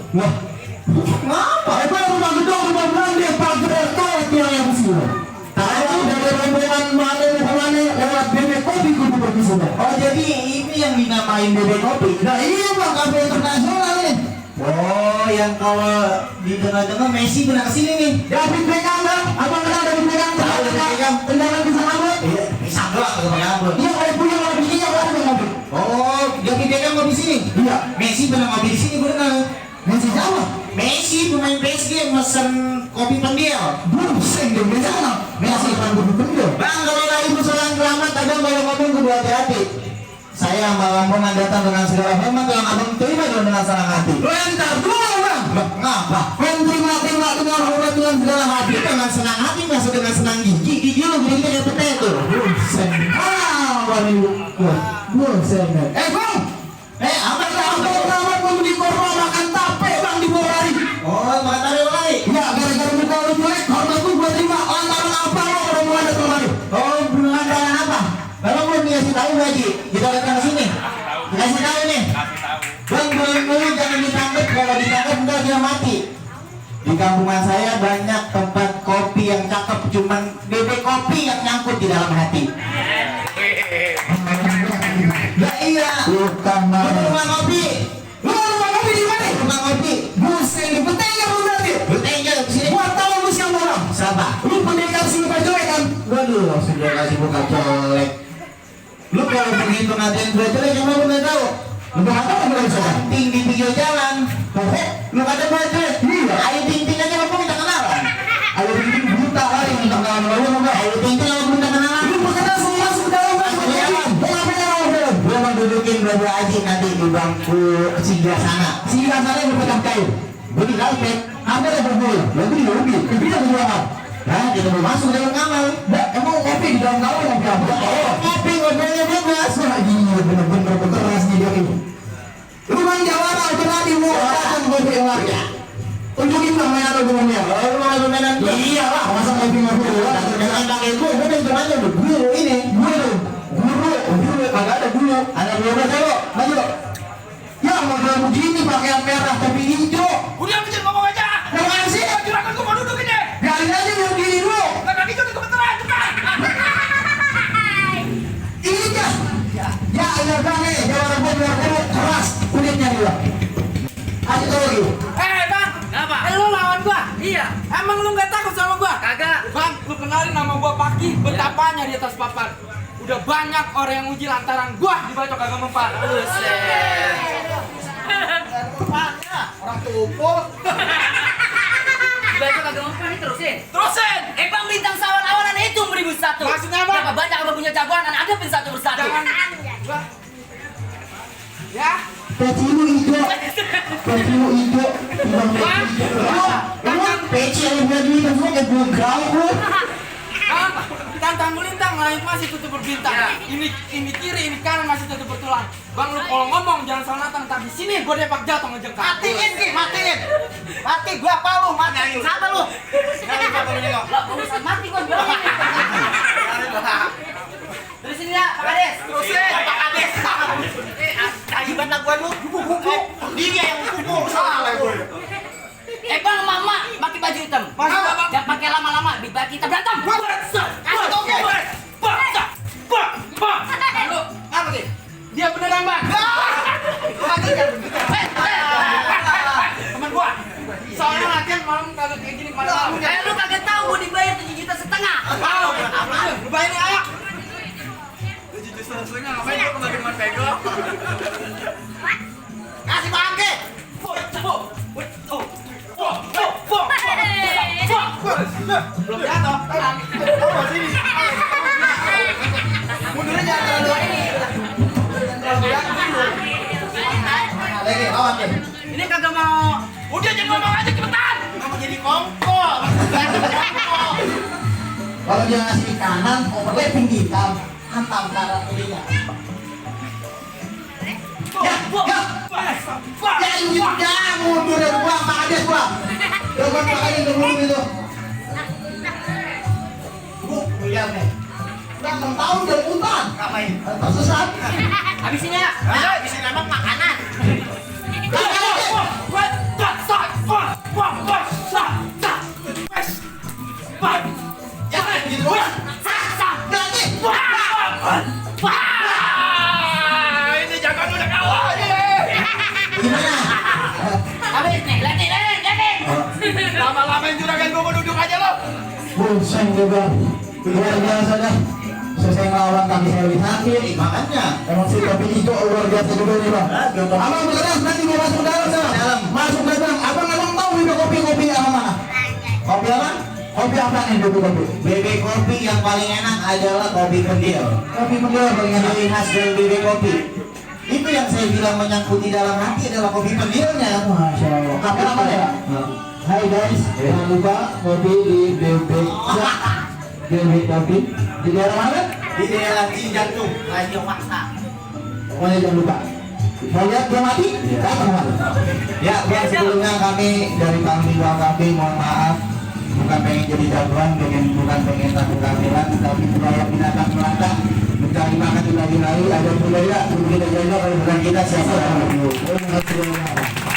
Wah, ngapa? Itu rumah gedung, rumah belanda, pagar itu yang sini. Tahu dari rombongan mana lewat bebek kopi kudu pergi sana. Oh jadi ini yang dinamain bebek kopi. Nah iya bang, kafe internasional nih. Oh yang kalau di tengah-tengah Messi pernah kesini nih. David Beckham bang, abang kenal David Beckham? Tahu David Beckham. Tendangan bisa ngambek? Iya, bisa nggak ke ngambek. Iya kalau punya mau bikinnya kalau ada ngambek. Oh, David Beckham mau di sini? Iya. Messi pernah ngopi di sini pernah. Messi siapa? Messi pemain PSG mesen kopi pendial. Buset deh, Messi mana? Messi kan kopi pendial. Bang, kalau lagi persoalan keramat, abang kalau ngomong kudu hati-hati. Saya sama rombongan datang dengan segala hormat yang abang terima dengan senang hati. Entar dulu bang. Ngapa? Terima dengan hormat dengan segala hati. Dengan senang hati masuk dengan senang gigi. Gigi lu beli kayak potato. Buset. Buset. Bang. Abang keramat mau beli korma makan tape bang di bawah hari. Oh, makan tape lagi? Ya, gara-gara muka lu jelek, hormat lu gua terima. Lantaran apa lo rombongan datang kemari? Oh, lantaran apa? Kalau belum dikasih tahu lagi, kita datang ke sini. Dikasih tahu nih. Bang, dulu jangan ditangkap, kalau ditangkap entar dia mati. Di kampungan saya banyak tempat kopi yang cakep, cuman bebek kopi yang nyangkut di dalam hati. Ya iya. Bukan rumah kopi. Rumah kopi di mana? Rumah kopi. Buset, di Betengga lu berarti. Betengga sini. Gua tahu lu siapa orang. Siapa? Lu pendekar sini buka colek kan? Waduh, sudah kasih buka colek. Lu kalau begitu ngatain gue jelek, yang mau nggak tahu. Lu nggak tahu nggak bisa ting di pinggir jalan. Lu kata gue jelek. Iya. Ayo ting aja lu minta kenalan. Ayo ting buta kali minta kenalan. Lu nggak? Ayo ting lu minta kenalan. Lu berkenan semua masuk ke dalam masuk ke dalam. Gue mau dudukin Bro Aji nanti di bangku singgah sana. Singgah sana yang berpegang kayu. Gue di karpet. Ada yang berbulu. Lalu di mobil. Kepikiran di ruangan. Nah, kita mau masuk dalam kamar. Emang kopi di dalam kamar yang berapa? Oh, kopi ngobrolnya bebas. Wah, iya bener-bener keras nih dia ini. Rumah Jawara alternatif mau datang kopi warga. Tunjukin namanya atau rumahnya. Rumah permainan. Iya lah, masa kopi ngobrol. Jangan pakai gue udah temannya udah guru ini. Guru kagak ada guru. Ada guru selo. Maju. Ya model begini pakaian merah tapi hijau. Udah bikin ngomong aja. Jangan sih. Juragan gue mau dudukin deh. Biarin aja dulu gini dulu. Kakak itu kebetulan cepat. Ini dia. Ya, iya bang nih. Jangan gue biar keras kulitnya dia. Ayo tahu lagi. Bang. Kenapa? Lu lawan gua? Iya. Emang lu nggak takut sama gua? Kagak. Bang, lu kenalin nama gua Paki. Betapanya di atas papan. Udah banyak orang yang uji lantaran gua dibacok kagak mempan. Buset. Orang tumpul. Bacok kagak mempan nih terusin. Terusin. Bang bintang sawan-awanan itu 1001. Maksudnya apa? Siapa banyak orang punya jagoan dan ada pun satu persatu. Jangan. Ya. Peci lu hijau. Peci lu hijau. Peci yang biar duit semua kayak buang lu. Tantang melintang, langit masih tutup berbintang. Ini kiri, ini kanan masih tutup bertulang. Bang, lu kalau ngomong jangan salah natang. Tapi sini gue depak jatuh ngejengkak. Matiin sih, matiin. Mati gua apa lu? Mati. Siapa lu? Lah, gua bisa mati gua bilang ini. Terusin ya, Pak Kades. Terusin, Pak Kades. Tadi bantak gua lu. Kuku. Dia yang kuku salah gue. Bang, mama pakai baju hitam. Jangan pakai lama-lama, biar kita berantem. Kasih tau gue. Lu, apa sih? Dia beneran bang. Temen gua. Soalnya latihan malam kagak kayak gini kemarin. Lu kagak tahu gua dibayar 7,5 juta. Lu bayar nih ayo. 7 juta setengah ngapain gua kemarin main pegel? Kasih bangke. Belum jatuh. Sini. Mundurnya jangan terlalu ini. Lagi awan deh. Ini kagak mau. Udah jangan ngomong aja cepetan. Kamu jadi kongkol. Kalau dia ngasih kanan, overlapping hitam, hantam ke arah kirinya. Ya ini udah mundur dari gua, Pak Ades gua. Coba pakai dulu itu. Bu, lihat nih. Udah 6 tahun udah puntan. Ngapain? Tersesat. Habisin ya. Habisin emang makanan. Buset juga. Luar biasa dah. Selesai ngelawan kaki saya lebih sakit. Makanya. Emang si kopi hijau luar biasa juga nih bang. Abang beneran nanti mau masuk dalam sana. Masuk dalam. Abang tahu itu kopi apa mana? Kopi apa? Kopi apa nih kopi? BB Kopi yang paling enak adalah kopi pendil. Kopi pendil paling enak. Ciri khas dari BB Kopi. Itu yang saya bilang menyangkut di dalam hati adalah kopi pendilnya. Masya Allah. Kopi apa ya? Hai guys, jangan lupa kopi di BB Kopi di daerah mana? Di daerah Cijantung, Radio Maksa. Pokoknya jangan lupa. Mau lihat dia mati? Ya, biar sebelumnya kami dari Panglima kami mohon maaf, bukan pengen jadi jagoan, bukan pengen takut kehamilan, tapi supaya binatang melata mencari makan di lagi-lagi ada budaya, kita jaga kalau bukan kita siapa yang mau.